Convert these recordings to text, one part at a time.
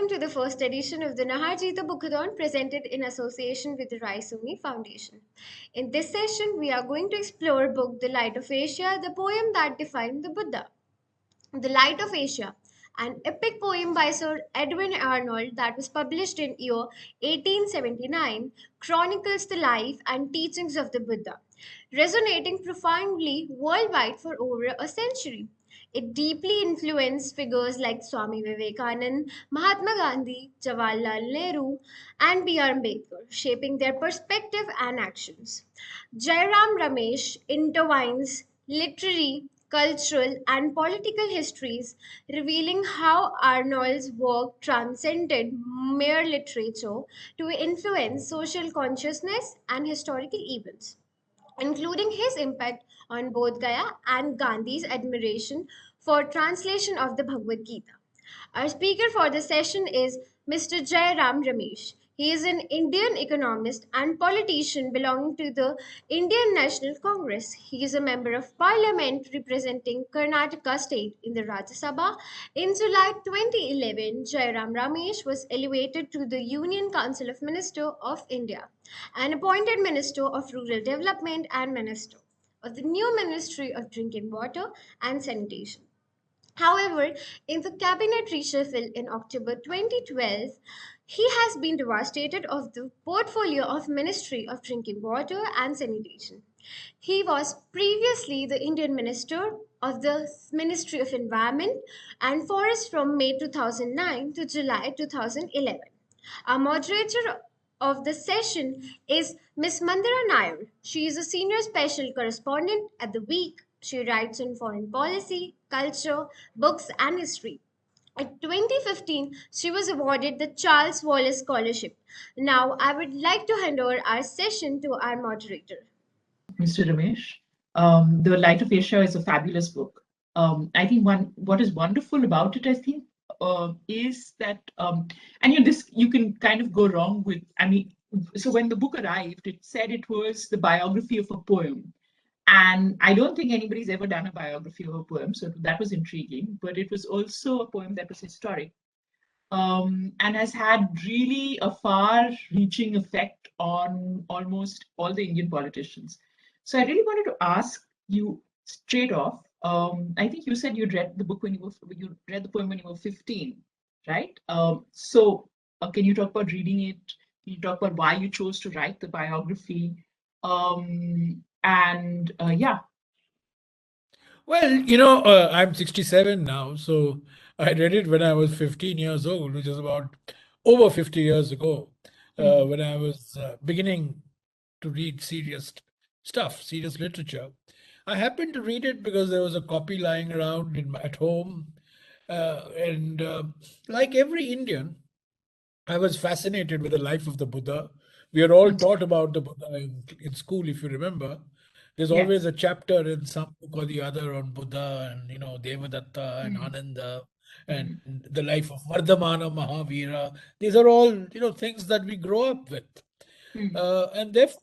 welcome to the first edition of the Naharjita Bookathon presented in association with the Raisumi Foundation. In this session, we are going to explore book The Light of Asia, the poem that defined the Buddha. The Light of Asia, an epic poem by Sir Edwin Arnold that was published in year 1879, chronicles the life and teachings of the Buddha, resonating profoundly worldwide for over a century. It deeply influenced figures like Swami Vivekanand, Mahatma Gandhi, Jawaharlal Nehru, and B.R. Ambedkar, shaping their perspective and actions. Jairam Ramesh intertwines literary, cultural, and political histories, revealing how Arnold's work transcended mere literature to influence social consciousness and historical events, including his impact on both Gaya and Gandhi's admiration for translation of the Bhagavad Gita. Our speaker for the session is Mr. Jairam Ramesh. He is an Indian economist and politician belonging to the Indian National Congress. He is a member of parliament representing Karnataka state in the Rajya Sabha. In July 2011, Jairam Ramesh was elevated to the Union Council of Minister of India and appointed Minister of Rural Development and Minister of the new Ministry of Drinking Water and Sanitation. However, in the cabinet reshuffle in October 2012, he has been devastated of the portfolio of Ministry of Drinking Water and Sanitation. He was previously the Indian Minister of the Ministry of Environment and Forest from May 2009 to July 2011. Our moderator of the session is Ms. Mandira Nair. She is a senior special correspondent at The Week. She writes on foreign policy, culture, books, and history. In 2015, she was awarded the Charles Wallace Scholarship. Now, I would like to hand over our session to our moderator. Mr. Ramesh. The Light of Asia is a fabulous book. I think what is wonderful about it, I think, is that, and this you can kind of go wrong with. I mean, so when the book arrived, it said it was the biography of a poem, and I don't think anybody's ever done a biography of a poem, so that was intriguing. But it was also a poem that was historic, and has had really a far-reaching effect on almost all the Indian politicians. So I really wanted to ask you straight off. I think you said you'd read the book when you read the poem when you were 15, right? Can you talk about reading it? Can you talk about why you chose to write the biography? Yeah. Well, I'm 67 now, so I read it when I was 15 years old, which is about over 50 years ago, when I was beginning to read serious stuff, serious literature. I happened to read it because there was a copy lying around at home. And like every Indian, I was fascinated with the life of the Buddha. We are all taught about the Buddha in school, if you remember. There's always a chapter in some book or the other on Buddha and, Devadatta and Ananda and the life of Vardhamana Mahavira. These are all, things that we grow up with. And therefore,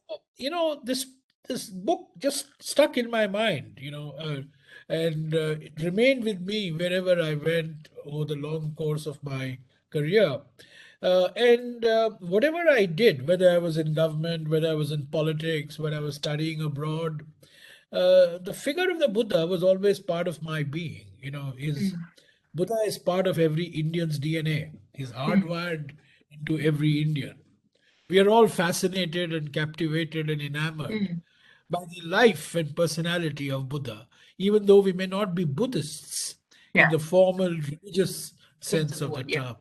this book just stuck in my mind, and it remained with me wherever I went over the long course of my career. And whatever I did, whether I was in government, whether I was in politics, when I was studying abroad, the figure of the Buddha was always part of my being. Buddha is part of every Indian's DNA. He's hardwired into every Indian. We are all fascinated and captivated and enamored by the life and personality of Buddha, even though we may not be Buddhists in the formal religious sense of the term.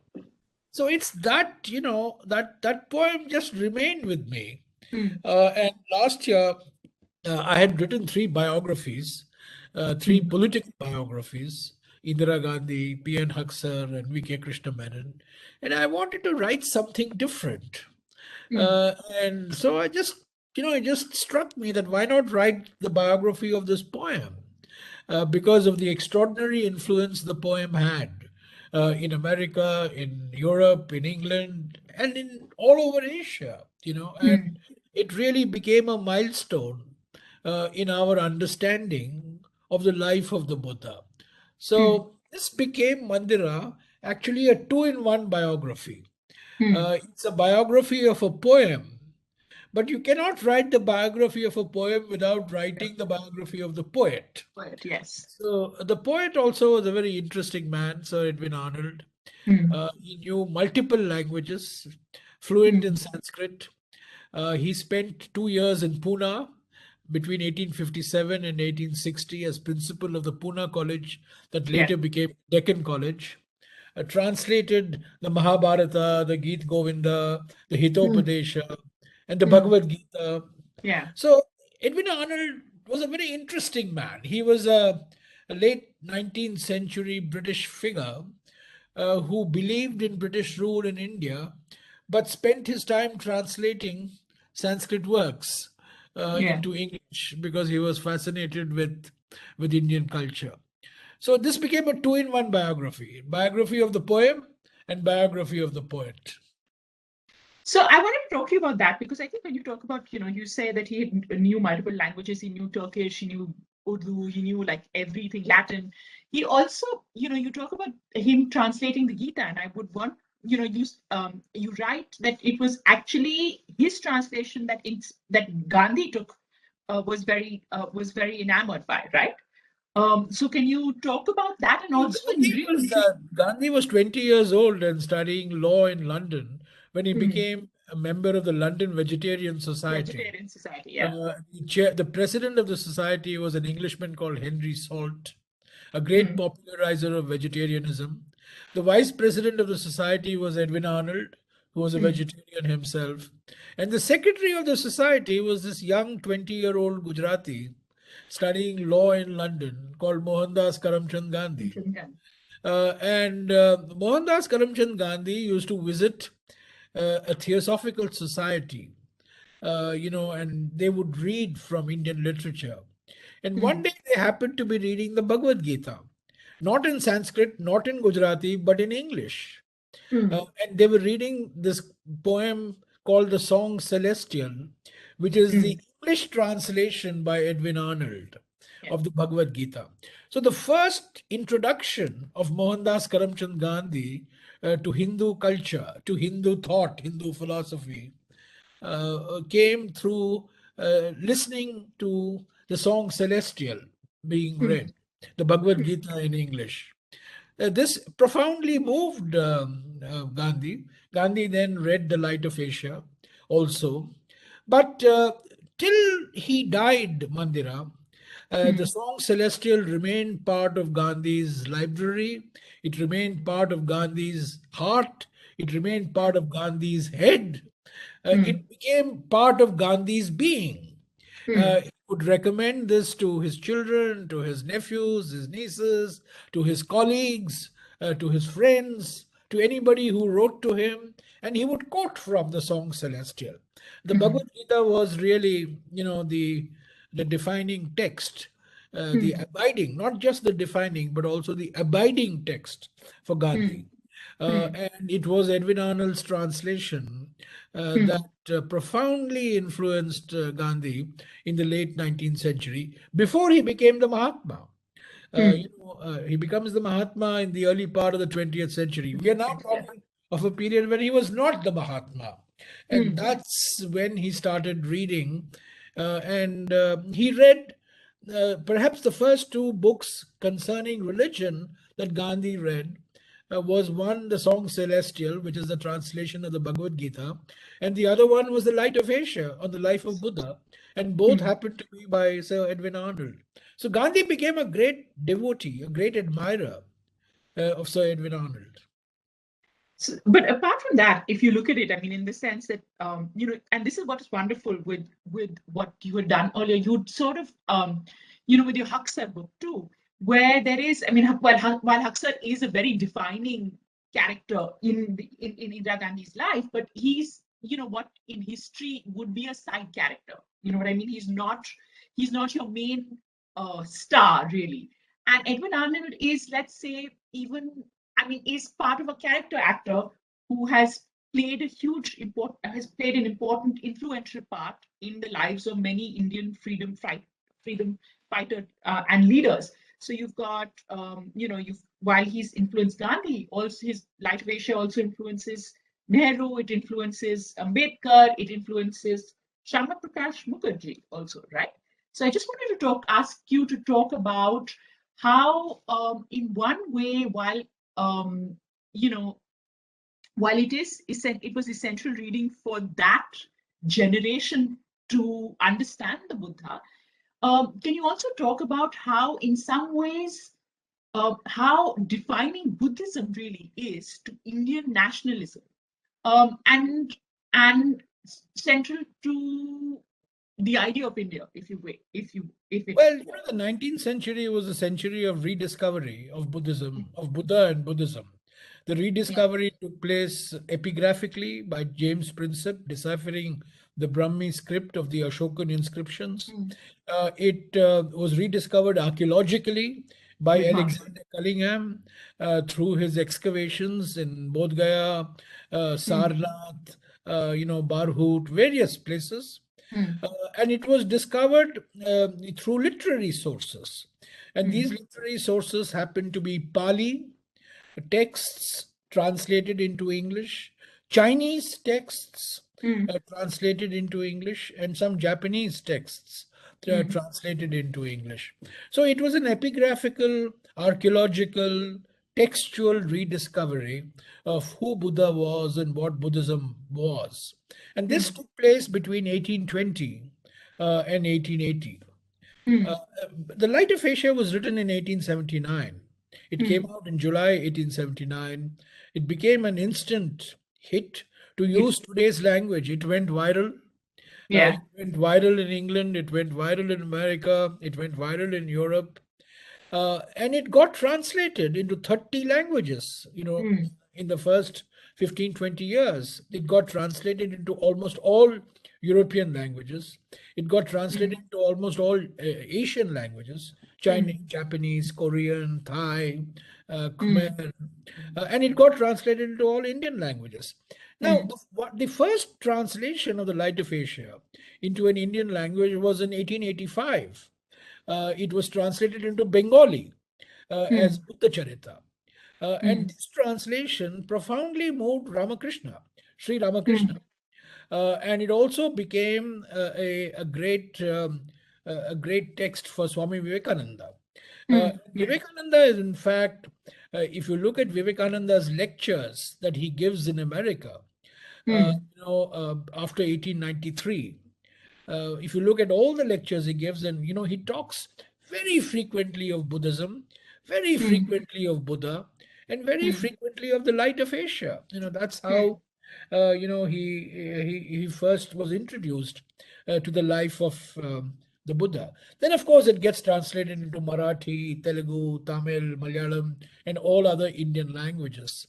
So it's that, that poem just remained with me. And last year, I had written three biographies, three political biographies, Indira Gandhi, P.N. Huxer, and V.K. Krishna Menon. And I wanted to write something different. And so it just struck me that why not write the biography of this poem? Because of the extraordinary influence the poem had in America, in Europe, in England, and in all over Asia, and it really became a milestone in our understanding of the life of the Buddha. So this became Mandira actually a two-in-one biography. Hmm. It's a biography of a poem, but you cannot write the biography of a poem without writing the biography of the poet. Poet, yes. So the poet also was a very interesting man, Sir Edwin Arnold. Hmm. He knew multiple languages, fluent in Hmm. Sanskrit. He spent 2 years in Pune between 1857 and 1860 as principal of the Pune College that Yeah. later became Deccan College. Translated the Mahabharata, the Geet Govinda, the Hmm. Hitopadesha, and the Hmm. Bhagavad Gita. Yeah. So Edwin Arnold was a very interesting man. He was a late 19th century British figure who believed in British rule in India, but spent his time translating Sanskrit works Yeah. into English because he was fascinated with Indian culture. So this became a two-in-one biography: biography of the poem and biography of the poet. So I wanted to talk to you about that because I think when you talk about, you say that he knew multiple languages. He knew Turkish, he knew Urdu, he knew like everything, Latin. He also, you talk about him translating the Gita, and I would want, you write that it was actually his translation that Gandhi took was very enamored by, right? So can you talk about that and Well, also in real Gandhi was 20 years old and studying law in London when he Hmm. became a member of the London Vegetarian Society. Vegetarian society? Yeah. The president of the society was an Englishman called Henry Salt, a great Hmm. popularizer of vegetarianism. The vice president of the society was Edwin Arnold, who was a Hmm. vegetarian himself. And the secretary of the society was this young 20-year-old Gujarati studying law in London called Mohandas Karamchand Gandhi. And Mohandas Karamchand Gandhi used to visit a theosophical society, and they would read from Indian literature. And one Hmm. day they happened to be reading the Bhagavad Gita, not in Sanskrit, not in Gujarati, but in English. Hmm. And they were reading this poem called The Song Celestial, which is Hmm. the English translation by Edwin Arnold Yeah. of the Bhagavad Gita. So the first introduction of Mohandas Karamchand Gandhi to Hindu culture, to Hindu thought, Hindu philosophy, came through listening to the song Celestial being Hmm. read, the Bhagavad Gita in English. This profoundly moved Gandhi. Gandhi then read The Light of Asia also. But till he died, Mandira, the Hmm. song Celestial remained part of Gandhi's library. It remained part of Gandhi's heart. It remained part of Gandhi's head. Hmm. It became part of Gandhi's being. Hmm. He would recommend this to his children, to his nephews, his nieces, to his colleagues, to his friends, to anybody who wrote to him, and he would quote from the song Celestial. The Hmm. Bhagavad Gita was really, the defining text, the Hmm. abiding, not just the defining, but also the abiding text for Hmm. Gandhi. Hmm. And it was Edwin Arnold's translation that Hmm. profoundly influenced Gandhi in the late 19th century before he became the Mahatma. Hmm. He becomes the Mahatma in the early part of the 20th century. We are now Yeah. talking of a period when he was not the Mahatma. And Hmm. that's when he started reading. And he read perhaps the first two books concerning religion that Gandhi read was one, the song Celestial, which is the translation of the Bhagavad Gita, and the other one was The Light of Asia on the life of Buddha, and both Hmm. happened to be by Sir Edwin Arnold. So Gandhi became a great devotee, a great admirer of Sir Edwin Arnold. So, but apart from that, if you look at it, I mean, in the sense that and this is what is wonderful with what you had done earlier, you'd sort of with your Huxer book too, where there is, I mean, while Huxer is a very defining character in Indira Gandhi's life, but he's what in history would be a side character. You know what I mean? He's not your main star really. And Edwin Arnold is, let's say, even I mean, is part of a character actor who has played an important, influential part in the lives of many Indian freedom fighter and leaders. So you've got, while he's influenced Gandhi, also his Light of Asia also influences Nehru, it influences Ambedkar, it influences Shama Prakash Mukherjee also, right? So I just wanted to ask you to talk about how, in one way, um, you know, while it was essential reading for that generation to understand the Buddha, can you also talk about how, in some ways, how defining Buddhism really is to Indian nationalism, and central to the idea of India, if you will, if it. Well, the 19th century was a century of rediscovery of Buddhism, of Buddha and Buddhism. The Yeah. rediscovery took place epigraphically by James Prinsep, deciphering the Brahmi script of the Ashokan inscriptions. It was rediscovered archaeologically by With Marshall. Alexander Cunningham through his excavations in Bodh Gaya, Sarnath, Barhut, various places. Hmm. And it was discovered through literary sources. And Hmm. these literary sources happen to be Pali texts translated into English, Chinese texts Hmm. translated into English, and some Japanese texts Hmm. translated into English. So it was an epigraphical, archaeological, textual rediscovery of who Buddha was and what Buddhism was. And this Hmm. took place between 1820 and 1880. Hmm. Uh, the Light of Asia was written in 1879. It came Hmm. out in July 1879. It became an instant hit. To Hit. use today's language, it went viral. Yeah. It went viral in England, it went viral in America, it went viral in Europe. And it got translated into 30 languages, Hmm. in the first 15, 20 years. It got translated into almost all European languages. It got Hmm. translated into almost all Asian languages, Chinese, Hmm. Japanese, Korean, Thai, Hmm. Khmer, and it got translated into all Indian languages. Now, Hmm. the first translation of the Light of Asia into an Indian language was in 1885. It was translated into Bengali as Hmm. Buddha Charita. And Hmm. this translation profoundly moved Ramakrishna, Sri Hmm. Ramakrishna. And it also became a great text for Swami Vivekananda. Hmm. Yeah. Vivekananda is, in fact, if you look at Vivekananda's lectures that he gives in America, Hmm. after 1893, if you look at all the lectures he gives, and he talks very frequently of Buddhism, very Hmm. frequently of Buddha, and very Hmm. frequently of the Light of Asia. That's Hmm. how he first was introduced to the life of the Buddha. Then, of course, it gets translated into Marathi, Telugu, Tamil, Malayalam, and all other Indian languages.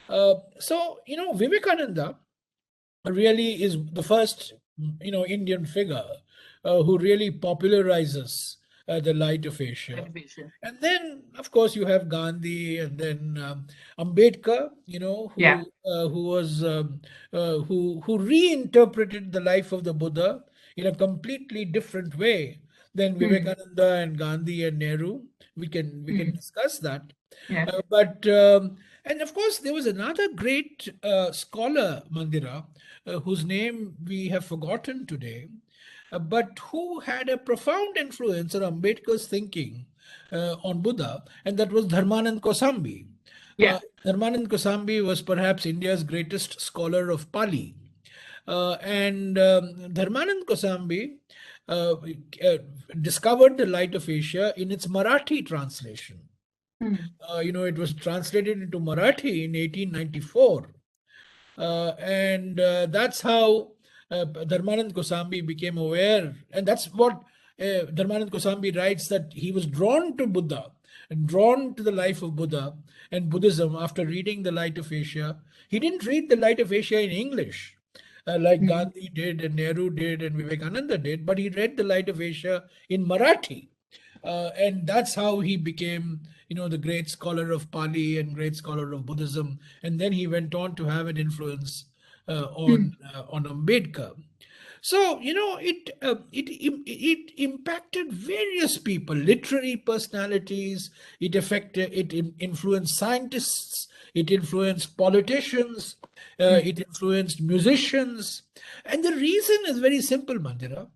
Vivekananda really is the first, Indian figure who really popularizes the Light of Asia. Motivation. And then, of course, you have Gandhi, and then Ambedkar, Yeah. who reinterpreted the life of the Buddha in a completely different way than Hmm. Vivekananda and Gandhi and Nehru. We can Hmm. discuss that. Yeah. But And of course, there was another great scholar, Mandira, whose name we have forgotten today, but who had a profound influence on Ambedkar's thinking on Buddha, and that was Dharmanand Kosambi. Yeah. Dharmanand Kosambi was perhaps India's greatest scholar of Pali. And Dharmanand Kosambi uh, uh, discovered the Light of Asia in its Marathi translation. Hmm. It was translated into Marathi in 1894. And that's how Dharmanand Kosambi became aware. And that's what Dharmanand Kosambi writes, that he was drawn to Buddha and drawn to the life of Buddha and Buddhism after reading The Light of Asia. He didn't read The Light of Asia in English. Like Hmm. Gandhi did and Nehru did and Vivekananda did, but he read The Light of Asia in Marathi. And that's how he became, the great scholar of Pali and great scholar of Buddhism. And then he went on to have an influence Hmm. on Ambedkar. So, it impacted various people, literary personalities. It influenced scientists. It influenced politicians. It influenced musicians. And the reason is very simple, Mandira.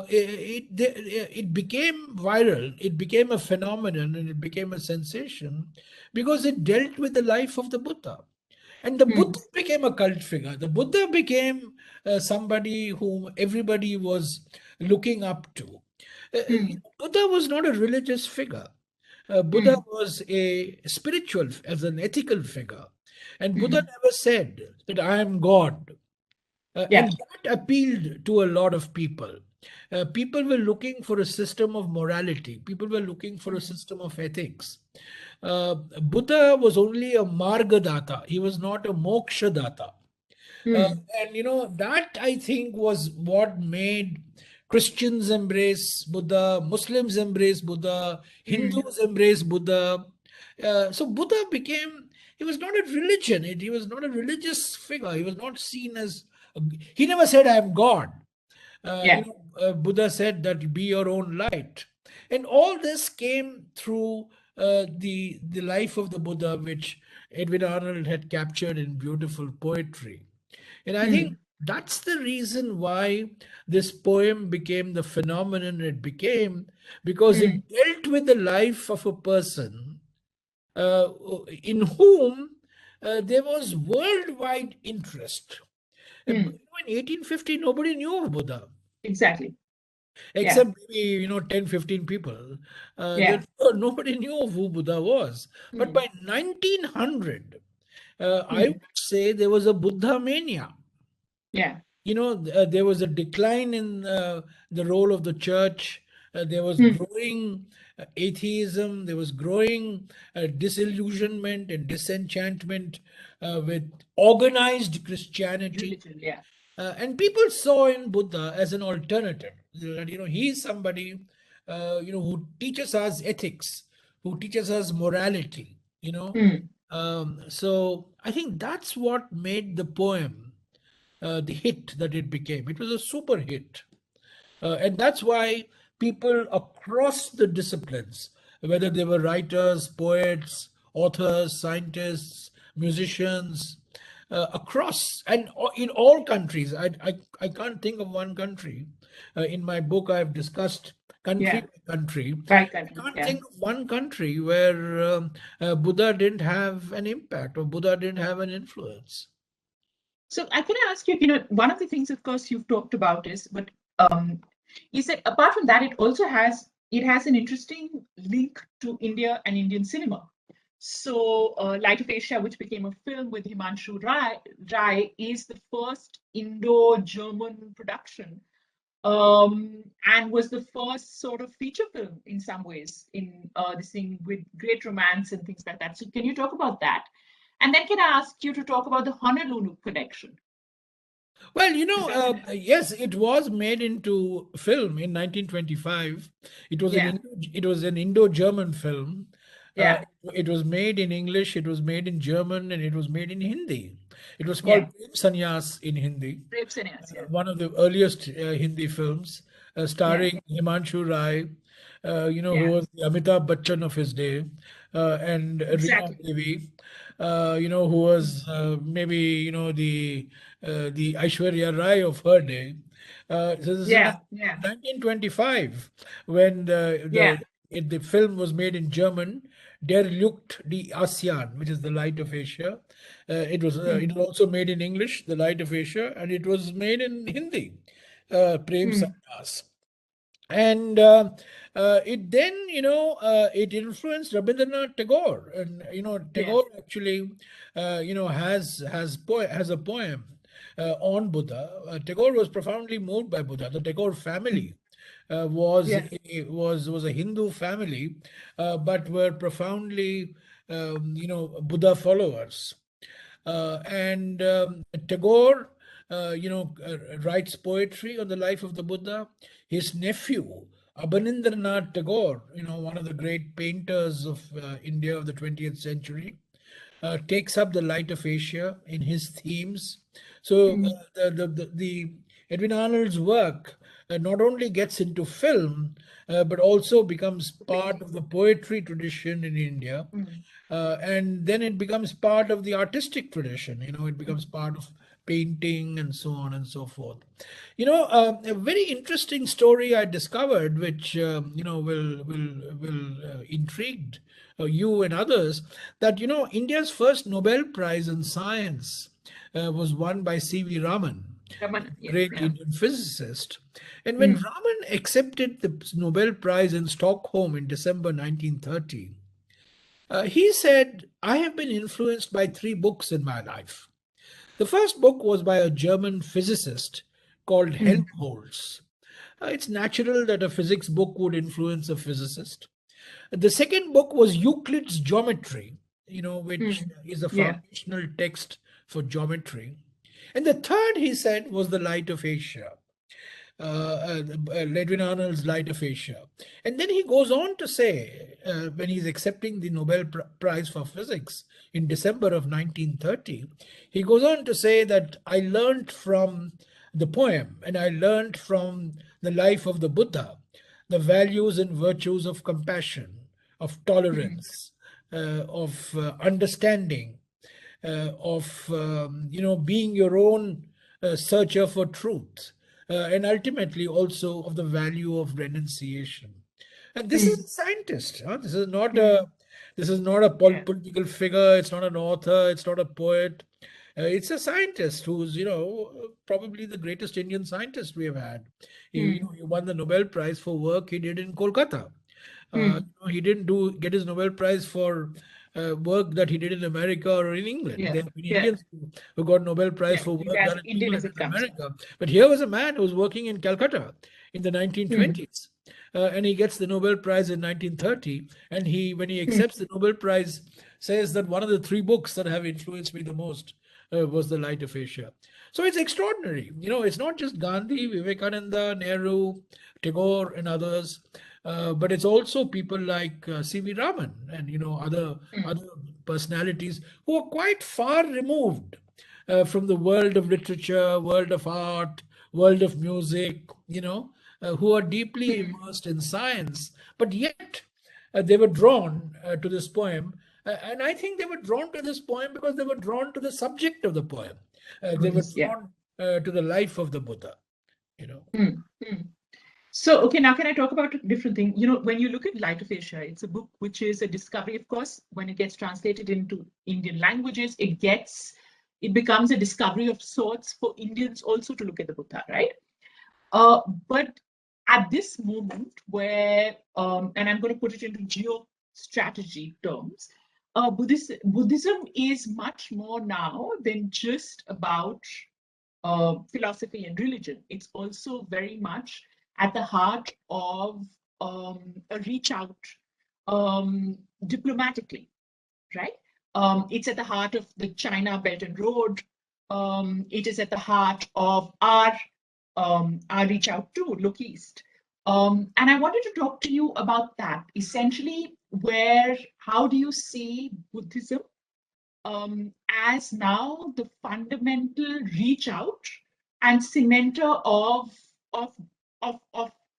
It became viral. It became a phenomenon, and it became a sensation because it dealt with the life of the Buddha. And the Buddha became a cult figure. The Buddha became somebody whom everybody was looking up to. Buddha was not a religious figure. Buddha was a spiritual, as an ethical figure. And Buddha never said that I am God. Yeah. And that appealed to a lot of people. People were looking for a system of morality. People were looking for a system of ethics. Buddha was only a Margadata. He was not a Mokshadata. Uh, and that I think was what made Christians embrace Buddha, Muslims embrace Buddha, Hindus embrace Buddha. So Buddha became, he was not a religion, he was not a religious figure. He was not seen as, he never said, I am God. Yeah. Buddha said that be your own light. And all this came through the life of the Buddha, which Edwin Arnold had captured in beautiful poetry. And I think that's the reason why this poem became the phenomenon it became, because it dealt with the life of a person uh, in whom there was worldwide interest. In 1850, nobody knew of Buddha Exactly. Yeah. except maybe 10, 15 people. Yeah. Nobody knew of who Buddha was. But by 1900, I would say there was a Buddha mania. Yeah. There was a decline in the role of the church. There was growing atheism. There was growing disillusionment and disenchantment with organized Christianity. Religion. Yeah. And people saw in Buddha as an alternative. That, he's somebody, who teaches us ethics, who teaches us morality. So I think that's what made the poem the hit that it became. It was a super hit. And that's why people across the disciplines, whether they were writers, poets, authors, scientists, musicians, across and in all countries, I can't think of one country. In my book, I've discussed country Yeah. by country. By I country. can't Yeah. think of one country where Buddha didn't have an impact or Buddha didn't have an influence. So I can ask you, one of the things, of course, you've talked about um, is that apart from that, it has an interesting link to India and Indian cinema. So Light of Asia, which became a film with Himanshu Rai, is the first Indo-German production, and was the first sort of feature film in some ways in this thing with great romance and things like that. So can you talk about that? And then can I ask you to talk about the Honolulu connection? Well, yes, it was made into film in 1925. It was Yeah, it was an Indo-German film. Uh, yeah, it was made in English, it was made in German, and it was made in Hindi. It was yeah. called Prem Sannyas in Hindi, Brave Cineas, yeah, one of the earliest Hindi films, yeah, starring Himanshu Rai, who yeah. was the Amitabh Bachchan of his day, and Rima Exactly. Devi, who was maybe the Aishwarya Rai of her day. So this is in Yeah, yeah, 1925 when yeah. the film was made in German. Der Licht die ASEAN, which is the Light of Asia. It was also made in English, the Light of Asia, and it was made in Hindi, Prem Sannyas. And it then, it influenced Rabindranath Tagore, and Yeah. Tagore actually, has a poem on Buddha. Tagore was profoundly moved by Buddha. The Tagore family Yeah. was a Hindu family, but were profoundly, Buddha followers. And Tagore, writes poetry on the life of the Buddha. His nephew, Abanindranath Tagore, one of the great painters of India of the 20th century, takes up the Light of Asia in his themes. So Edwin Arnold's work not only gets into film, but also becomes part of the poetry tradition in India. And then it becomes part of the artistic tradition. It becomes part of painting and so on and so forth. A very interesting story I discovered, which will intrigued you and others, that India's first Nobel Prize in Science was won by C.V. Raman, Raman, yeah, great yeah. Indian physicist. And when Raman accepted the Nobel Prize in Stockholm in December 1930, he said, "I have been influenced by three books in my life. The first book was by a German physicist called Helmholtz. It's natural that a physics book would influence a physicist. The second book was Euclid's Geometry, which is a Yeah. foundational text for geometry. And the third, he said, was The Light of Asia, Edwin Arnold's Light of Asia." And then he goes on to say, when he's accepting the Nobel Prize for Physics in December of 1930, he goes on to say that I learned from the poem and I learned from the life of the Buddha the values and virtues of compassion, of tolerance, of understanding, of being your own searcher for truth, and ultimately also of the value of renunciation. And this is a scientist. Huh? This is not a Yeah. political figure. It's not an author. It's not a poet. It's a scientist who's probably the greatest Indian scientist we have had. He won the Nobel Prize for work he did in Kolkata. He didn't get his Nobel Prize for work that he did in America or in England. Yeah. There have been Yeah. Indians who got Nobel Prize Yeah. for He's work as done in Indian as England it and comes. America. But here was a man who was working in Calcutta in the 1920s, and he gets the Nobel Prize in 1930. And when he accepts the Nobel Prize, says that one of the three books that have influenced me the most was The Light of Asia. So it's extraordinary. It's not just Gandhi, Vivekananda, Nehru, Tagore, and others, but it's also people like C.V. Raman and other personalities who are quite far removed from the world of literature, world of art, world of music. Who are deeply immersed in science, but yet they were drawn to this poem. And I think they were drawn to this poem because they were drawn to the subject of the poem. They were Yeah. drawn to the life of the Buddha. You know. So, okay, now can I talk about a different thing? When you look at Light of Asia, it's a book which is a discovery, of course. When it gets translated into Indian languages, it becomes a discovery of sorts for Indians also to look at the Buddha, right? But at this moment where, and I'm going to put it into geostrategy terms, Buddhism is much more now than just about philosophy and religion. It's also very much at the heart of a reach out diplomatically, right? It's at the heart of the China Belt and Road. It is at the heart of our reach out to look east. And I wanted to talk to you about that. Essentially, how do you see Buddhism as now the fundamental reach out and cementer of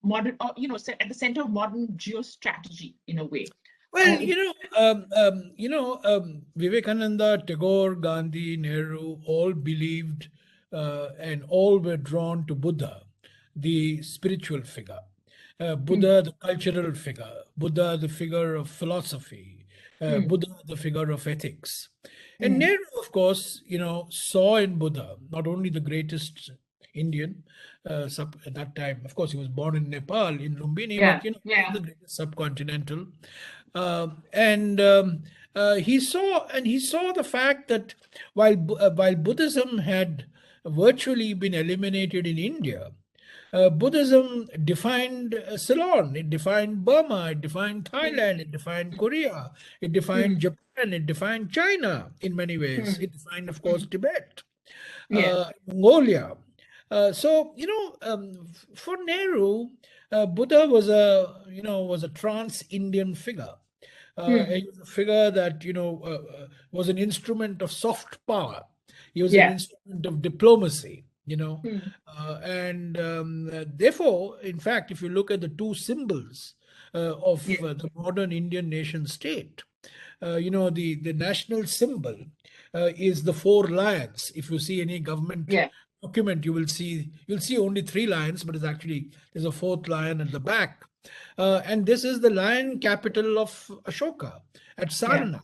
modern, at the center of modern geostrategy in a way? Well, It, Vivekananda, Tagore, Gandhi, Nehru all believed and all were drawn to Buddha, the spiritual figure. Buddha, the cultural figure. Buddha, the figure of philosophy. Buddha, the figure of ethics. And Nehru, of course, saw in Buddha not only the greatest Indian at that time. Of course, he was born in Nepal, in Lumbini, yeah, but yeah. the greatest subcontinental. And he saw the fact that while Buddhism had virtually been eliminated in India, Buddhism defined Ceylon, it defined Burma, it defined Thailand, it defined Korea, it defined Japan, it defined China in many ways. It defined, of course, Tibet, Yeah. Mongolia. For Nehru, Buddha was a trans-Indian figure. He was a figure that was an instrument of soft power. He was an Yeah. instrument of diplomacy. and therefore, in fact, if you look at the two symbols of Yeah. the modern Indian nation state, the national symbol is the four lions. If you see any government Yeah. document, you'll see only three lions, but it's actually there's a fourth lion at the back, and this is the lion capital of Ashoka at Yeah. Sarnath.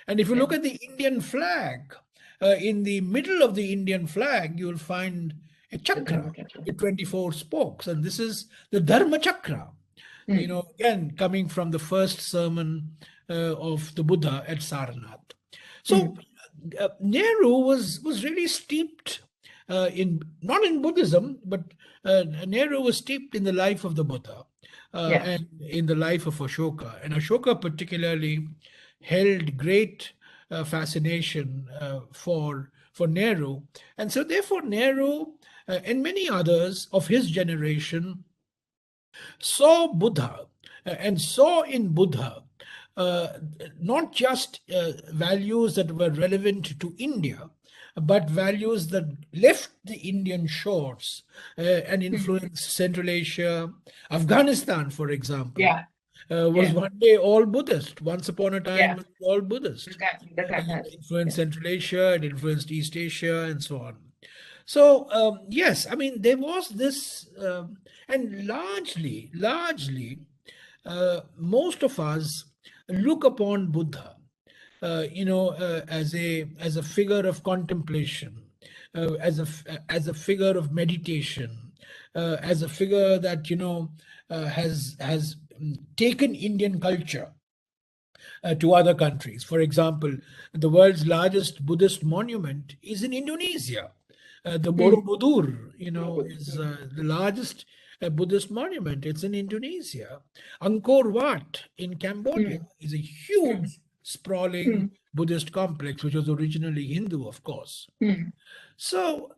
And if you Yeah. look at the Indian flag, in the middle of the Indian flag, you'll find a The chakra Dharma Chakra. with 24 spokes, and this is the Dharma Chakra. Again, coming from the first sermon of the Buddha at Sarnath. So Nehru was really steeped in not in Buddhism, but Nehru was steeped in the life of the Buddha Yes. and in the life of Ashoka. And Ashoka particularly held great fascination for Nehru, and so therefore Nehru and many others of his generation saw Buddha and saw in Buddha uh, not just values that were relevant to India, but values that left the Indian shores and influenced Central Asia, Afghanistan, for example. Yeah. Was Yeah. one day all Buddhist. Once upon a time, Yeah. it was all Buddhist. That And has. it influenced Yeah. Central Asia, it influenced East Asia, and so on. So yes, I mean there was this, and largely, most of us look upon Buddha, as a figure of contemplation, as a figure of meditation, as a figure that has taken Indian culture to other countries. For example, the world's largest Buddhist monument is in Indonesia. The Borobudur, is the largest Buddhist monument. It's in Indonesia. Angkor Wat in Cambodia is a huge, sprawling Buddhist complex, which was originally Hindu, of course. So,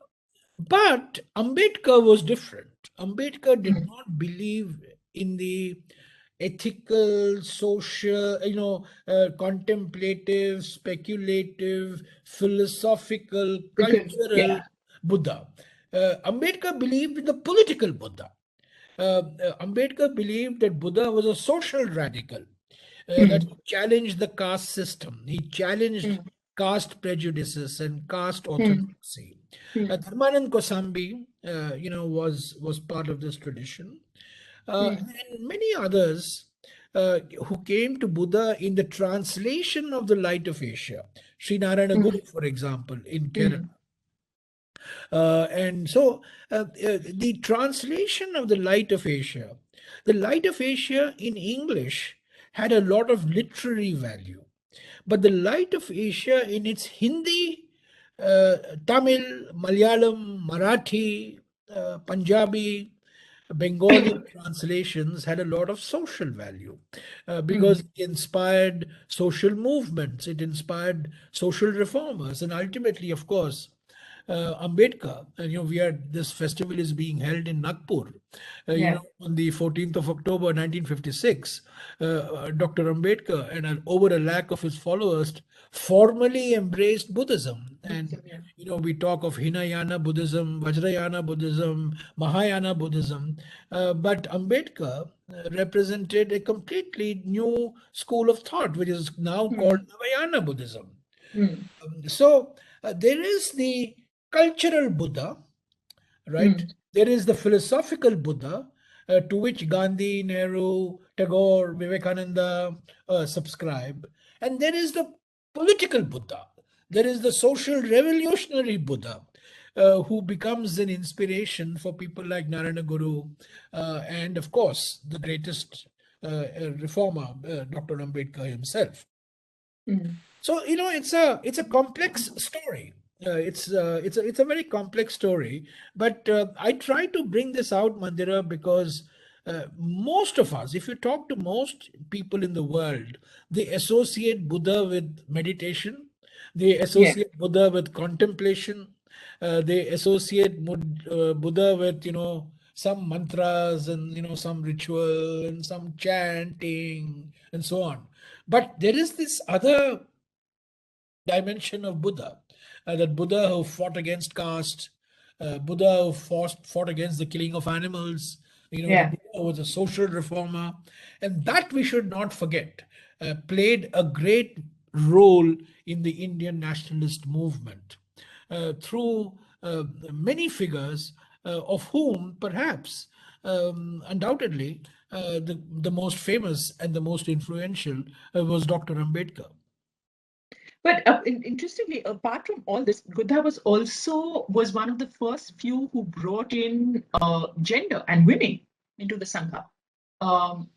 but Ambedkar was different. Ambedkar did not believe in the ethical, social, contemplative, speculative, philosophical, Because cultural yeah. Buddha. Ambedkar believed in the political Buddha. Ambedkar believed that Buddha was a social radical, that he challenged the caste system, he challenged caste prejudices and caste orthodoxy. Dharmanand Kosambi, was part of this tradition, and many others who came to Buddha in the translation of the Light of Asia. Sri Narayana Guru, for example, in Kerala. And so the translation of the Light of Asia in English had a lot of literary value. But the Light of Asia in its Hindi, Tamil, Malayalam, Marathi, Punjabi, Bengali translations had a lot of social value because it inspired social movements, it inspired social reformers, and ultimately, of course, Ambedkar. And this festival is being held in Nagpur. Yeah. On the 14th of October 1956, Dr. Ambedkar and over a lakh of his followers formally embraced Buddhism. And we talk of Hinayana Buddhism, Vajrayana Buddhism, Mahayana Buddhism, but Ambedkar represented a completely new school of thought, which is now called Navayana Buddhism. So there is the cultural Buddha, right? There is the philosophical Buddha, to which Gandhi, Nehru, Tagore, Vivekananda subscribe. And there is the political Buddha. There is the social revolutionary Buddha, who becomes an inspiration for people like Narayana Guru, and of course, the greatest reformer, Dr. Ambedkar himself. So it's a complex story. It's a very complex story, but I try to bring this out, Mandira, because most of us, if you talk to most people in the world, they associate Buddha with meditation, they Yeah. associate Buddha with contemplation, they associate Buddha with some mantras and some ritual and some chanting and so on. But there is this other dimension of Buddha, that Buddha who fought against caste, Buddha who fought against the killing of animals. The Yeah. Buddha was a social reformer, and that we should not forget played a great role in the Indian nationalist movement through many figures, of whom perhaps, undoubtedly, the most famous and the most influential was Dr. Ambedkar. But interestingly, apart from all this, Buddha was one of the first few who brought in gender and women into the Sangha. Um,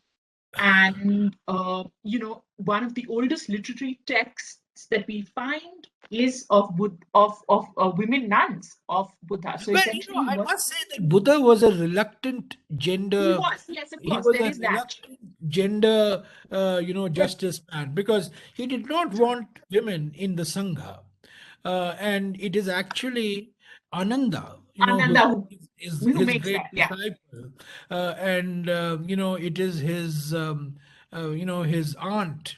and one of the oldest literary texts that we find is of women nuns of Buddha. So Well, essentially, I must say that Buddha was a reluctant he gender. was, yes, of He course, was there a is that. reluctant gender, justice man, because he did not want women in the Sangha. And it is actually Ananda, Ananda, who is who his makes great that, yeah, disciple. It is his aunt,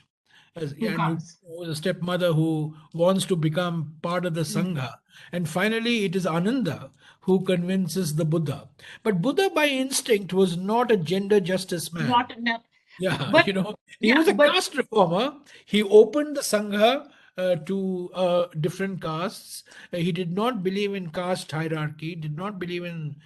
who and comes. a stepmother who wants to become part of the Mm. Sangha. And finally, it is Ananda who convinces the Buddha. But Buddha, by instinct, was not a gender justice man. Not enough, Yeah, but he yeah, was a but caste reformer. He opened the Sangha to different castes. He did not believe in caste hierarchy, did not believe in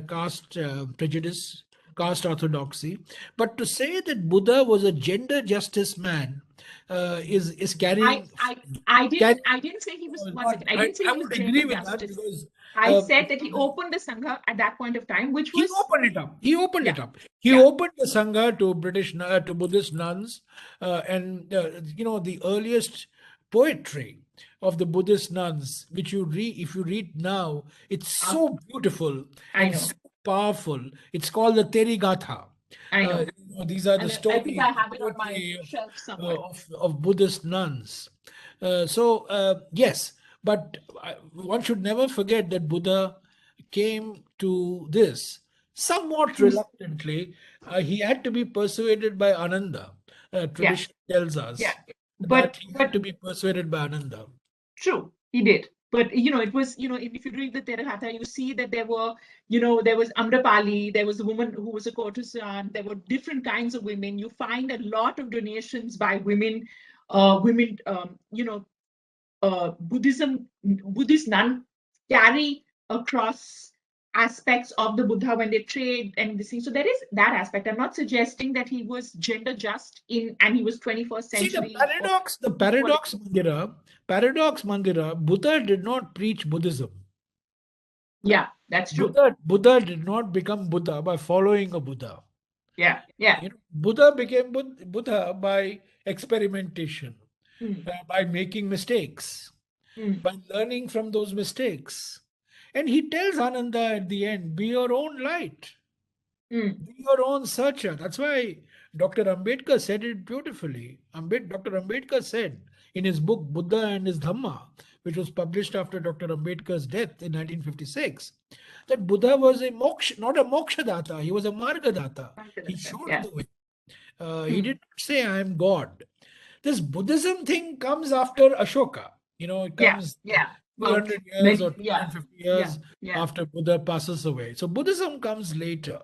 caste prejudice, caste orthodoxy. But to say that Buddha was a gender justice man is I, carrying. I, I didn't, carrying I didn't say he was. One not, second, I didn't say I he was would agree gender with that justice. because I uh, said that he opened the sangha at that point of time, which he was, opened it up. He opened yeah, it up. He yeah, opened the Sangha to to Buddhist nuns, and the earliest poetry of the Buddhist nuns, which you read, if you read now, it's uh, so beautiful I and know, so powerful. It's called the Terigatha. I know, These are the and I think stories, I the have it on my poetry shelf somewhere. of Buddhist nuns. Yes, but one should never forget that Buddha came to this somewhat True. reluctantly. He had to be persuaded by Ananda. Yeah, Tradition tells yeah, us but that he had to be persuaded by Ananda. true, he did. But it was, if you read the Theravada, you see that there was Amrapali, there was a woman who was a courtesan, there were different kinds of women. You find a lot of donations by women, Buddhist nun carry across aspects of the Buddha when they trade and this thing. So there is that aspect. I'm not suggesting that he was gender just and he was 21st See century or the equality. paradox Mandira, Buddha did not preach Buddhism. Yeah, that's true. Buddha did not become Buddha by following a Buddha. Yeah, yeah. Buddha became Buddha by experimentation, Mm, by making mistakes, mm, by learning from those mistakes. And he tells Ananda at the end, be your own light, mm, be your own searcher. That's why Dr. Ambedkar said it beautifully. Dr. Ambedkar said in his book Buddha and his Dhamma, which was published after Dr. Ambedkar's death in 1956, that Buddha was not a moksha data, he was a marga data. He showed yeah. the way. He Mm, did not say, I am God. This Buddhism thing comes after Ashoka. It yeah, comes yeah. Well, 300 years many, or yeah, 250 yeah, years yeah. after Buddha passes away. So Buddhism comes later.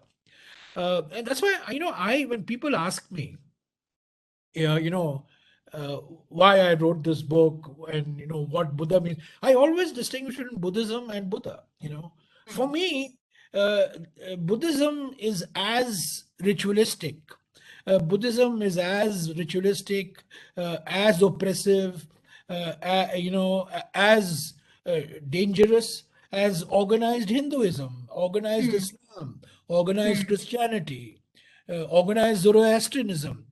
And that's why, when people ask me, yeah, uh, why I wrote this book and what Buddha means. I always distinguish between Buddhism and Buddha. For Mm, me, Buddhism is as ritualistic. Buddhism is as ritualistic, as oppressive, as dangerous as organized Hinduism, organized mm, Islam, organized mm, Christianity, organized Zoroastrianism.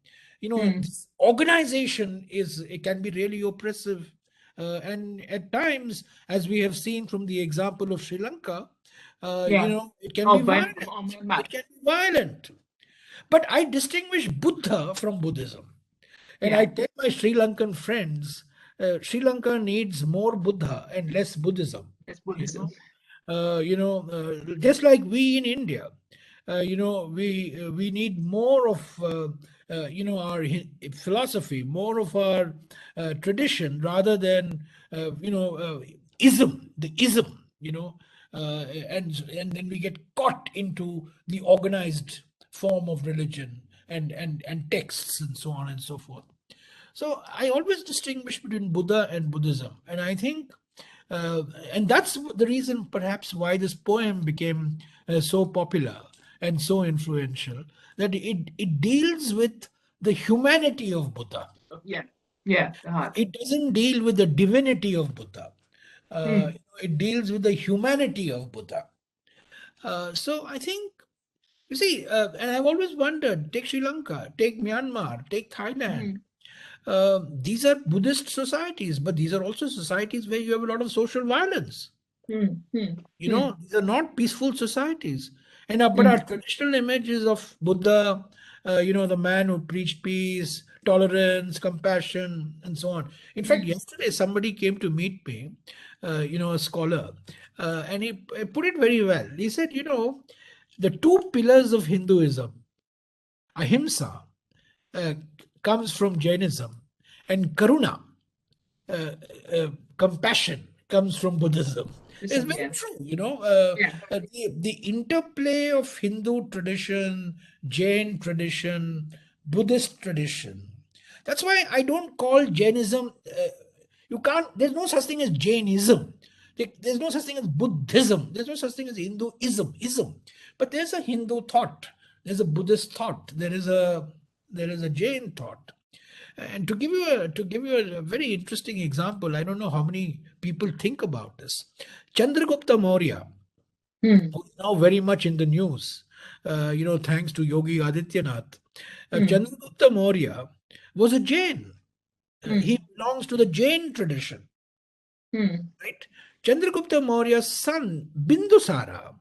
mm, This organization it can be really oppressive, and at times, as we have seen from the example of Sri Lanka, yeah. it can be Oh, violent. Myanmar. It can be violent. But I distinguish Buddha from Buddhism. And I Yeah, tell my Sri Lankan friends, Sri Lanka needs more Buddha and less Buddhism. that's You Buddhism. know, just like we in India, we need more of our philosophy, more of our tradition, rather than ism, the ism. and then we get caught into the organized form of religion and texts and so on and so forth. So I always distinguish between Buddha and Buddhism, and I think, uh, and that's the reason perhaps why this poem became so popular and so influential, that it deals with the humanity of Buddha. Yeah. Yeah. It doesn't deal with the divinity of Buddha. Hmm. It deals with the humanity of Buddha. So I think, you see, and I've always wondered, take Sri Lanka, take Myanmar, take Thailand. Hmm. These are Buddhist societies, but these are also societies where you have a lot of social violence. Hmm. Hmm. You Hmm. know, these are not peaceful societies. And but Hmm. our traditional images of Buddha, the man who preached peace, tolerance, compassion, and so on. In fact, Hmm. yesterday somebody came to meet me, a scholar, and he put it very well. He said, the two pillars of Hinduism, ahimsa, uh, comes from Jainism, and karuna, uh, compassion, comes from Buddhism. It's very Yeah. true, Yeah. the interplay of Hindu tradition, Jain tradition, Buddhist tradition. That's why I don't call Jainism, you can't, there's no such thing as Jainism. There's no such thing as Buddhism. There's no such thing as ism. But there's a Hindu thought, there's a Buddhist thought, there is a Jain thought. And to give you a very interesting example, I don't know how many people think about this. Chandragupta Maurya, Hmm. who is now very much in the news, thanks to Yogi Adityanath. Hmm. Chandragupta Maurya was a Jain. He Hmm. belongs to the Jain tradition, Hmm. right? Chandragupta Maurya's son, Bindusara,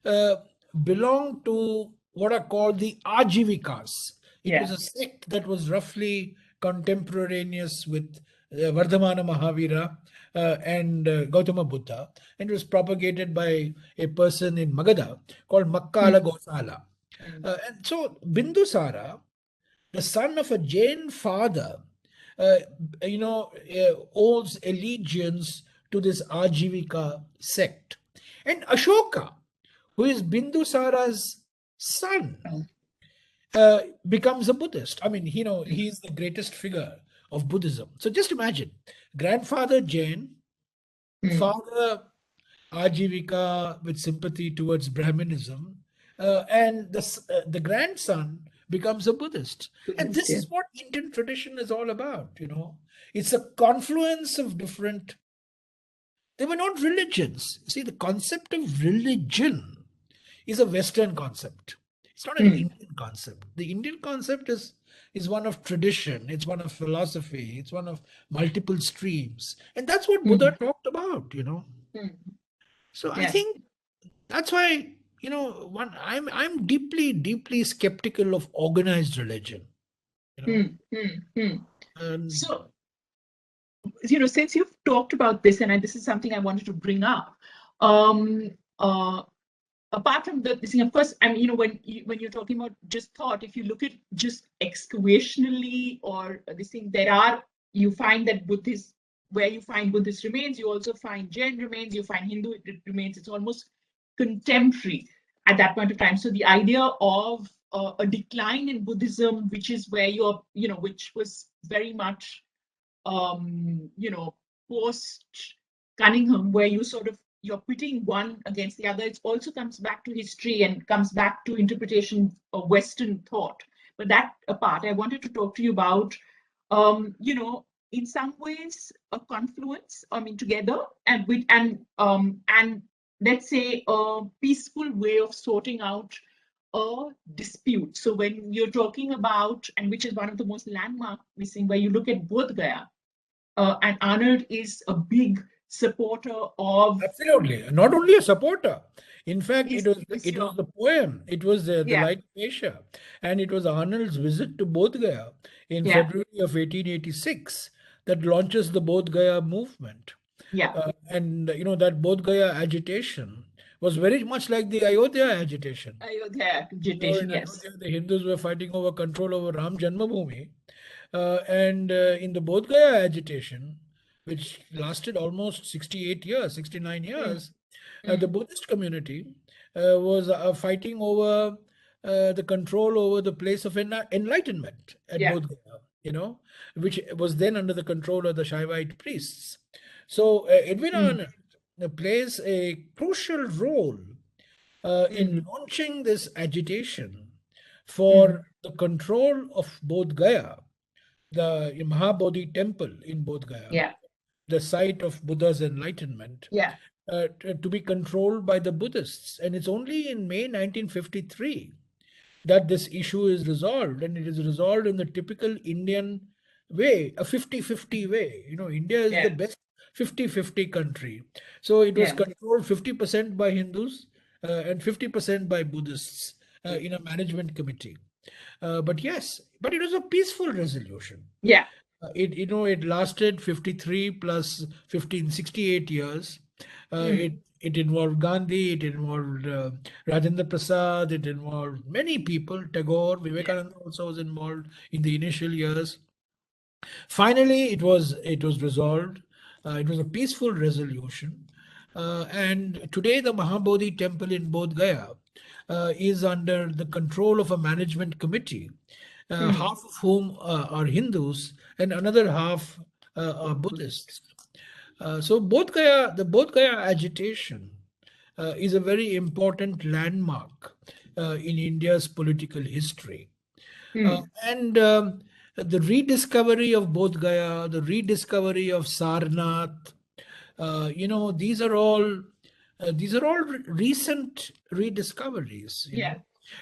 uh, belonged to what are called the Ajivikas. It was Yeah. a sect that was roughly contemporaneous with Vardhamana Mahavira and Gautama Buddha, and it was propagated by a person in Magadha called Makkala Hmm. Gosala. Hmm. And so Bindusara, the son of a Jain father, uh, owes allegiance to this Ajivika sect. And Ashoka, who is Bindusara's son, Oh. becomes a Buddhist. I mean, he's the greatest figure of Buddhism. So just imagine, grandfather Jain, Hmm. father Ajivika with sympathy towards Brahminism, and the grandson becomes a Buddhist. And Buddhist. this Yeah. is what Indian tradition is all about. It's a confluence of different. They were not religions. See, the concept of religion is a Western concept. It's not an Hmm. Indian concept. The Indian concept is one of tradition. It's one of philosophy. It's one of multiple streams, and that's what Hmm. Buddha talked about. Hmm. So I Yeah. think that's why I'm deeply, deeply skeptical of organized religion. You know, Hmm. Hmm. Hmm. and So, since you've talked about this, and this is something I wanted to bring up, um, uh, apart from this thing, of course, I mean, when you're talking about just thought, if you look at just excavationally or this thing, you find that Buddhist, where you find Buddhist remains, you also find Jain remains, you find Hindu remains. It's almost contemporary at that point of time. So the idea of a decline in Buddhism, which is where which was very much post Cunningham, where you're pitting one against the other. It also comes back to history and comes back to interpretation of Western thought. But that apart, I wanted to talk to you about, in some ways, a confluence. I mean, together and let's say a peaceful way of sorting out a dispute. So when you're talking about, and which is one of the most landmark missing, where you look at Bodh Gaya, and Arnold is a big supporter of absolutely, not only a supporter. In fact, is is it was your the poem. It was the yeah Light of Asia, and it was Arnold's visit to Bodh Gaya in yeah February of 1886 that launches the Bodh Gaya movement. yeah And that Bodh Gaya agitation was very much like the Ayodhya agitation. Ayodhya In agitation, yes. Ayodhya, the Hindus were fighting over control over Ram Janmabhoomi. And in the Bodh Gaya agitation, which lasted almost 68 years, 69 Mm, years, The Buddhist community was fighting over the control over the place of enlightenment at Yeah. Bodh Gaya, which was then under the control of the Shaivite priests. So Edwin Arnold plays a crucial role in launching this agitation for the control of Bodh Gaya, the Mahabodhi temple in Bodh Gaya, Yeah. the site of Buddha's enlightenment, Yeah. to be controlled by the Buddhists. And it's only in May 1953 that this issue is resolved, and it is resolved in the typical Indian way, a 50-50 way. India is the Yeah. best 50-50 country. So it was Yeah. controlled 50% by Hindus and 50% by Buddhists in a management committee. But yes, but it was a peaceful resolution. Yeah. It lasted 53 plus 15, 68 years. It involved Gandhi, it involved Rajendra Prasad, it involved many people. Tagore, Vivekananda also was involved in the initial years. Finally, it was resolved. It was a peaceful resolution. And today, the Mahabodhi temple in Bodh Gaya is under the control of a management committee, half of whom are Hindus and another half are Buddhists. So the Bodh Gaya agitation is a very important landmark in India's political history. And the rediscovery of Bodh Gaya, the rediscovery of Sarnath, these are all recent rediscoveries. Yeah.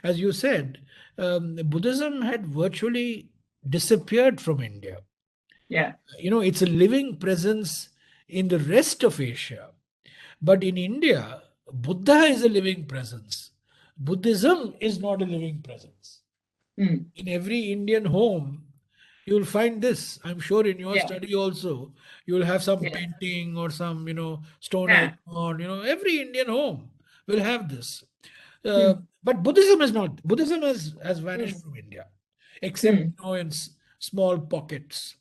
As you said, Buddhism had virtually disappeared from India. Yeah. It's a living presence in the rest of Asia. But in India, Buddha is a living presence. Buddhism is not a living presence. In every Indian home, you'll find this. I'm sure in your Yeah. study also, you'll have some Yeah. painting or some, stone Yeah. icon. Every Indian home will have this. But Buddhism is not. Buddhism has vanished from India, except in small pockets.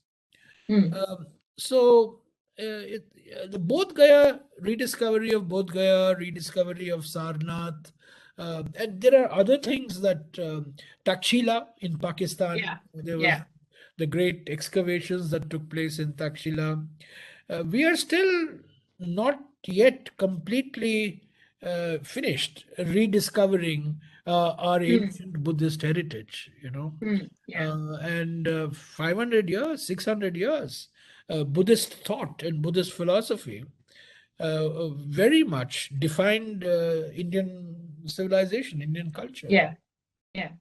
So the Bodh Gaya rediscovery of Bodh Gaya, rediscovery of Sarnath, and there are other things that Takshila in Pakistan. Yeah. There was Yeah. the great excavations that took place in Takshila. We are still not yet completely finished rediscovering our ancient Buddhist heritage, Yeah. and 500 years, 600 years, Buddhist thought and Buddhist philosophy very much defined Indian civilization, Indian culture. Yeah. Yeah.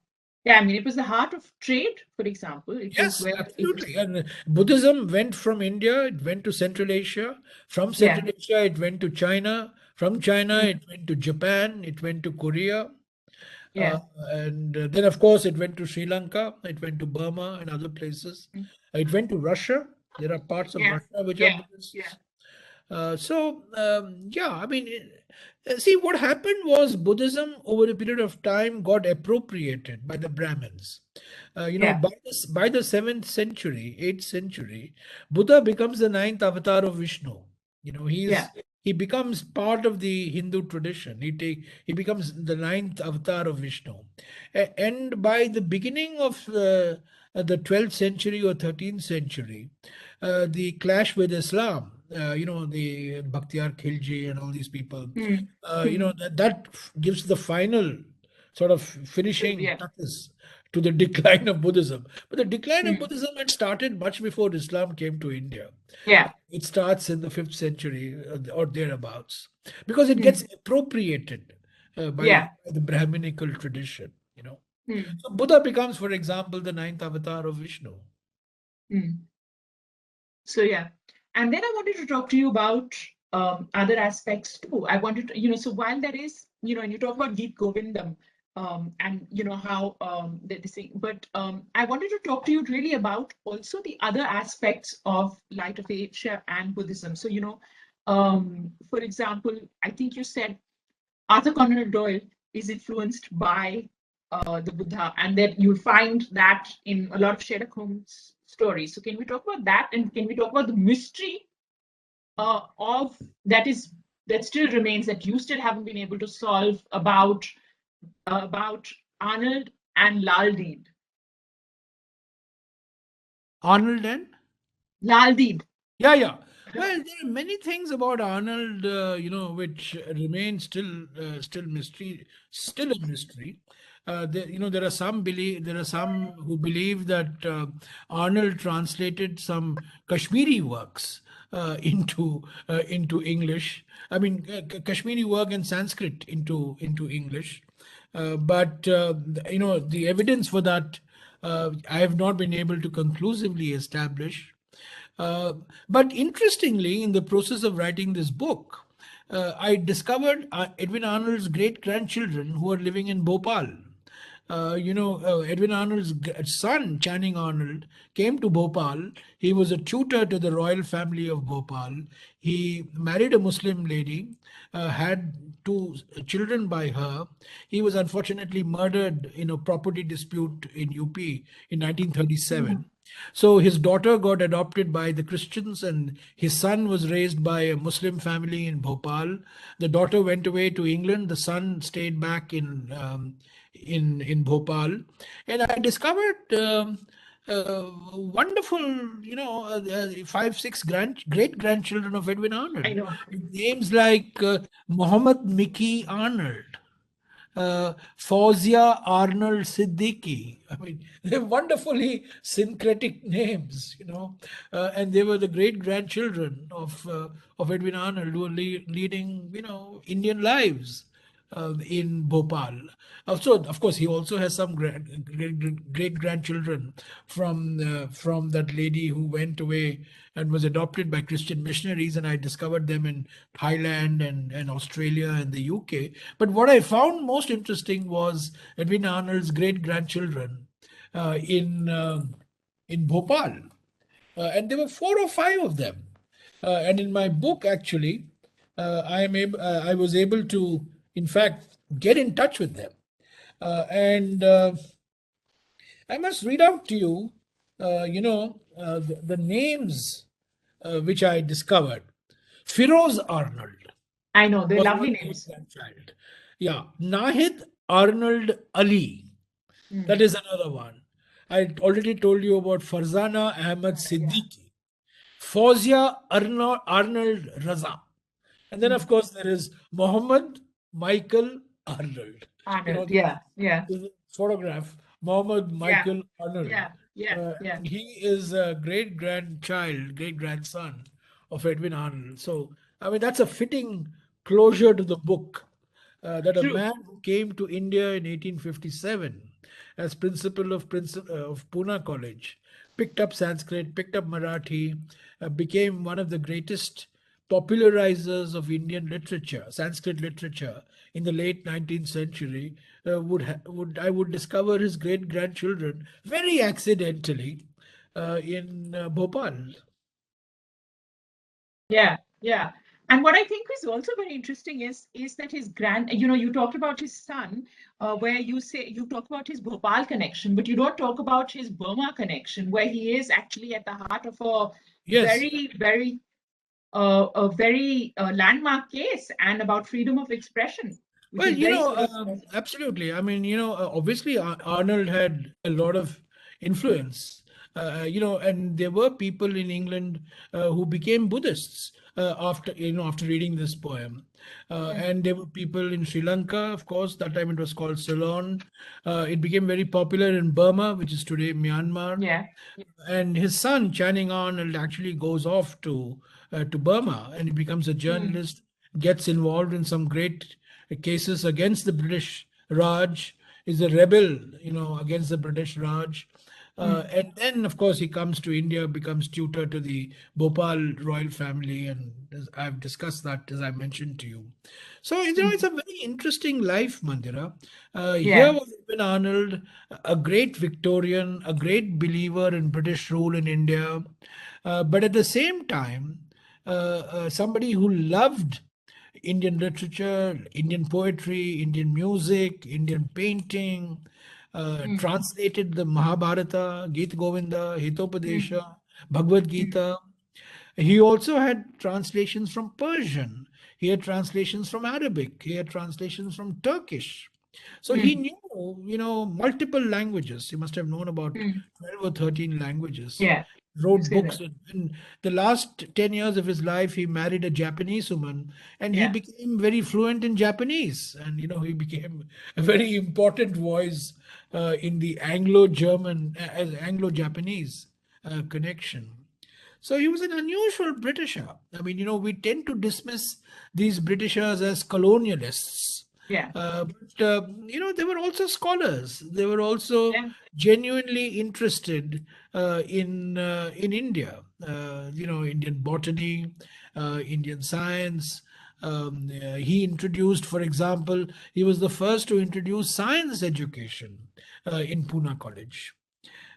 Yeah. I mean, it was the heart of trade, for example. It was Yes, where it was. absolutely. And Buddhism went from India, it went to Central Asia. From Yeah. Central Asia, it went to China. From China, it went to Japan, it went to Korea. Uh, Yeah. and then, of course, it went to Sri Lanka, it went to Burma and other places. It went to Russia. There are parts of Yeah. Russia which are Yeah. Yeah. Buddhists. Yeah, I mean, see, what happened was Buddhism over a period of time got appropriated by the Brahmins. Yeah. By the 7th century, 8th century, Buddha becomes the ninth avatar of Vishnu. Yeah. He becomes part of the Hindu tradition. He becomes the ninth avatar of Vishnu. And by the beginning of the 12th century or 13th century, the clash with Islam, the Bakhtiyar Khilji and all these people, that gives the final sort of finishing Yeah. touches to the decline of Buddhism. But the decline of Hmm. Buddhism had started much before Islam came to India. Yeah. It starts in the 5th century or thereabouts because it Hmm. gets appropriated Yeah. by the Brahminical tradition. Hmm. So Buddha becomes, for example, the ninth avatar of Vishnu. Hmm. So yeah, and then I wanted to talk to you about other aspects too. I wanted to, so while there is, and you talk about Geet Govindam, and how they sing, but I wanted to talk to you really about also the other aspects of Light of Asia and Buddhism. So for example, I think you said Arthur Conan Doyle is influenced by the Buddha, and that you'll find that in a lot of Sherlock Holmes stories. So, can we talk about that, and can we talk about the mystery of that is that still remains that you still haven't been able to solve about Arnold and Laldeed? Arnold and Laldeed. yeah, yeah. Well, there are many things about Arnold, which remain still mystery, still a mystery. There are some who believe that Arnold translated some Kashmiri works into English. I mean, Kashmiri work and Sanskrit into English. But the evidence for that I have not been able to conclusively establish. Uh, but interestingly, in the process of writing this book, I discovered Edwin Arnold's great grandchildren who are living in Bhopal. Edwin Arnold's son, Channing Arnold, came to Bhopal. He was a tutor to the royal family of Bhopal. He married a Muslim lady, had two children by her. He was unfortunately murdered in a property dispute in UP in 1937. So his daughter got adopted by the Christians, and his son was raised by a Muslim family in Bhopal. The daughter went away to England. The son stayed back in Bhopal, and I discovered wonderful, five, six great grandchildren of Edwin I Arnold. know. Names like Mohammed Mickey Arnold, Fauzia Arnold Siddiqui. I mean, they're wonderfully syncretic names, and they were the great grandchildren of Edwin Arnold, who were leading, Indian lives in Bhopal. Also, of course, he also has some great grandchildren from that lady who went away and was adopted by Christian missionaries, and I discovered them in Thailand and Australia and the UK. But what I found most interesting was Edwin Arnold's great grandchildren in Bhopal, and there were four or five of them. And in my book, actually, I was able to, in fact, get in touch with them. And I must read out to you, the names which I discovered. Firoz Arnold I know. They're was lovely one names. grandchild. Yeah, Nahid Arnold Ali. That is another one. I already told you about Farzana Ahmad Yeah. Siddiqui, Fauzia Arnold Raza. And then, of course, there is Mohammed Michael Arnold. Arnold. This Yeah. Yeah. is a photograph, Mohammed Yeah. Michael Arnold. Yeah. Yeah. Yeah. And he is a great grandson of Edwin Arnold. So, I mean, that's a fitting closure to the book, that a True. man who came to India in 1857 as principal of Pune College, picked up Sanskrit, picked up Marathi, became one of the greatest popularizers of Indian literature, Sanskrit literature, in the late 19th century. Would discover his great grandchildren very accidentally in Bhopal. Yeah, yeah. And what I think is also very interesting is that his you talked about his son, where you talk about his Bhopal connection, but you don't talk about his Burma connection, where he is actually at the heart of a Yes. very landmark case and about freedom of expression, which Well, is very sort of absolutely. I mean, obviously Arnold had a lot of influence, and there were people in England who became Buddhists after reading this poem. And there were people in Sri Lanka, of course, that time it was called Ceylon. It became very popular in Burma, which is today Myanmar. yeah. And his son Channing Arnold actually goes off to Burma, and he becomes a journalist, gets involved in some great cases against the British Raj, is a rebel, against the British Raj. And then, of course, he comes to India, becomes tutor to the Bhopal royal family, and I've discussed that, as I mentioned to you. So, it's a very interesting life, Mandira. Here Yeah. was Ibn Arnold, a great Victorian, a great believer in British rule in India, but at the same time, somebody who loved Indian literature, Indian poetry, Indian music, Indian painting, translated the Mahabharata, Gita Govinda, Hitopadesha, Bhagavad Gita. He also had translations from Persian. he had translations from Arabic, he had translations from Turkish. So he Mm. knew, multiple languages. He must have known about Mm. 12 or 13 languages. Yeah, you Wrote say books. that. In the last 10 years of his life, he married a Japanese woman and he Yeah. became very fluent in Japanese. And, he became a very important voice in the Anglo-German, as Anglo-Japanese connection. So he was an unusual Britisher. I mean, we tend to dismiss these Britishers as colonialists. Yeah. But they were also scholars. They were also Yeah. genuinely interested in India. Indian botany, Indian science. He introduced, for example, he was the first to introduce science education in Pune College.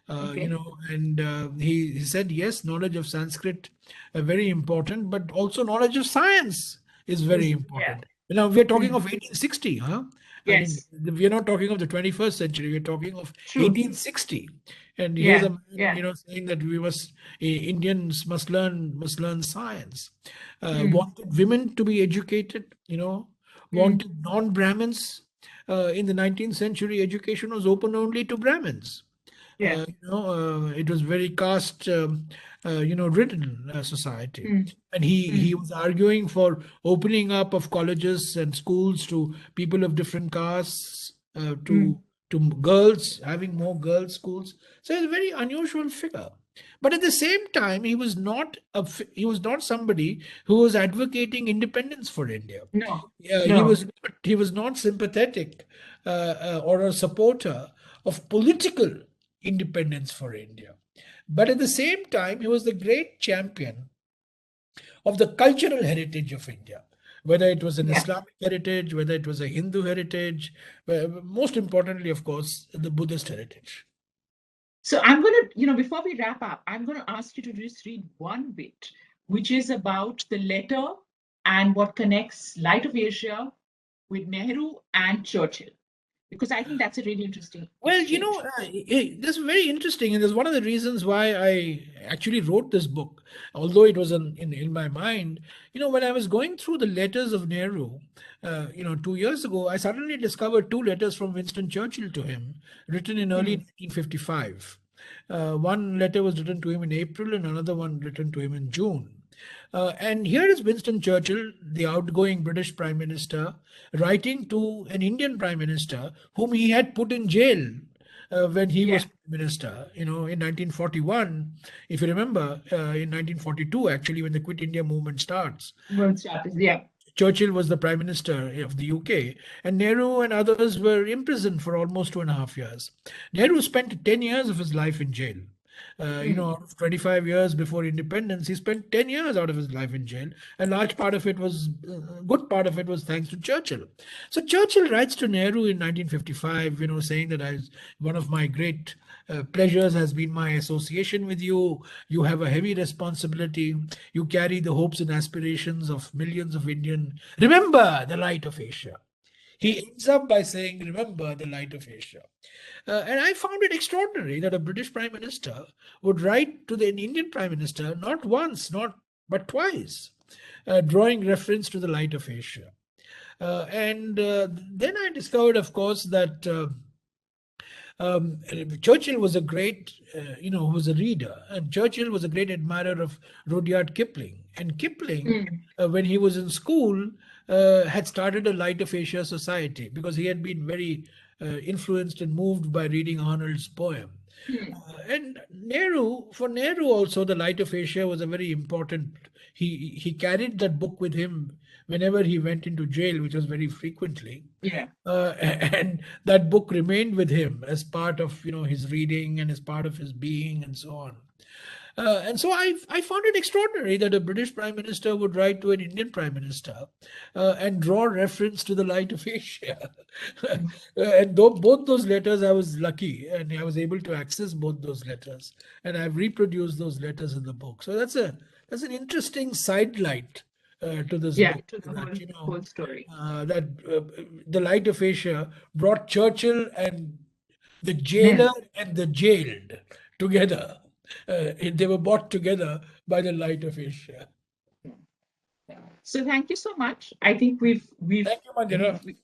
Okay. And he said, yes, knowledge of Sanskrit very important, but also knowledge of science is very Yeah. important. Now we're talking Mm. of 1860, huh? I mean, Yes. we're not talking of the 21st century. We're talking of True. 1860, and here's a Yeah. man, Yeah. saying that Indians must learn science. Mm. Wanted women to be educated. Mm. Wanted non-Brahmins. In the 19th century, education was open only to Brahmins. Yeah. It was very caste, ridden society. Mm. And he Mm. was arguing for opening up of colleges and schools to people of different castes, Mm. to girls, having more girls' schools. So he's a very unusual figure. But at the same time, he was not somebody who was advocating independence for India. No. Yeah, he No. was he was not sympathetic or a supporter of political independence for India. But at the same time, he was the great champion of the cultural heritage of India, whether it was an Yeah. Islamic heritage, whether it was a Hindu heritage, most importantly, of course, the Buddhist heritage. So I'm going to, before we wrap up, I'm going to ask you to just read one bit, which is about the letter and what connects Light of Asia with Nehru and Churchill, because I think that's a really interesting Well, exchange. this is very interesting, and there's one of the reasons why I actually wrote this book, although it was in my mind. When I was going through the letters of Nehru, 2 years ago, I suddenly discovered two letters from Winston Churchill to him, written in early Mm. 1955. One letter was written to him in April, and another one written to him in June. And here is Winston Churchill, the outgoing British Prime Minister, writing to an Indian Prime Minister whom he had put in jail when he was Yeah. Prime Minister, in 1941. If you remember, in 1942, actually, when the Quit India movement starts. World status. Yeah. Churchill was the Prime Minister of the UK, and Nehru and others were imprisoned for almost 2.5 years. Nehru spent 10 years of his life in jail. Mm. Out of 25 years before independence, he spent 10 years out of his life in jail. A large part of it was, a good part of it was thanks to Churchill. So Churchill writes to Nehru in 1955, saying that one of my great pleasures has been my association with you. You have a heavy responsibility. You carry the hopes and aspirations of millions of Indians. Remember the light of Asia. He ends up by saying, remember the light of Asia. And I found it extraordinary that a British Prime Minister would write to the Indian Prime Minister not once, not but twice, drawing reference to the light of Asia. And then I discovered, of course, that um, Churchill was a great, was a reader, and Churchill was a great admirer of Rudyard Kipling. And Kipling, Mm. when he was in school, had started a Light of Asia Society because he had been very influenced and moved by reading Arnold's poem. Mm. And for Nehru also, the Light of Asia was a very important. He carried that book with him whenever he went into jail, which was very frequently. Yeah. And that book remained with him as part of his reading and as part of his being and so on. And so I found it extraordinary that a British Prime Minister would write to an Indian Prime Minister and draw reference to the light of Asia. And both those letters, I was lucky and I was able to access both those letters. And I've reproduced those letters in the book. So that's an interesting sidelight to this Yeah. book. To the That, whole story. that the light of Asia brought Churchill and the Nehru. jailer and the jailed together. They were brought together by the light of Asia. Yeah. So thank you so much. I think we've Thank you, Manjira.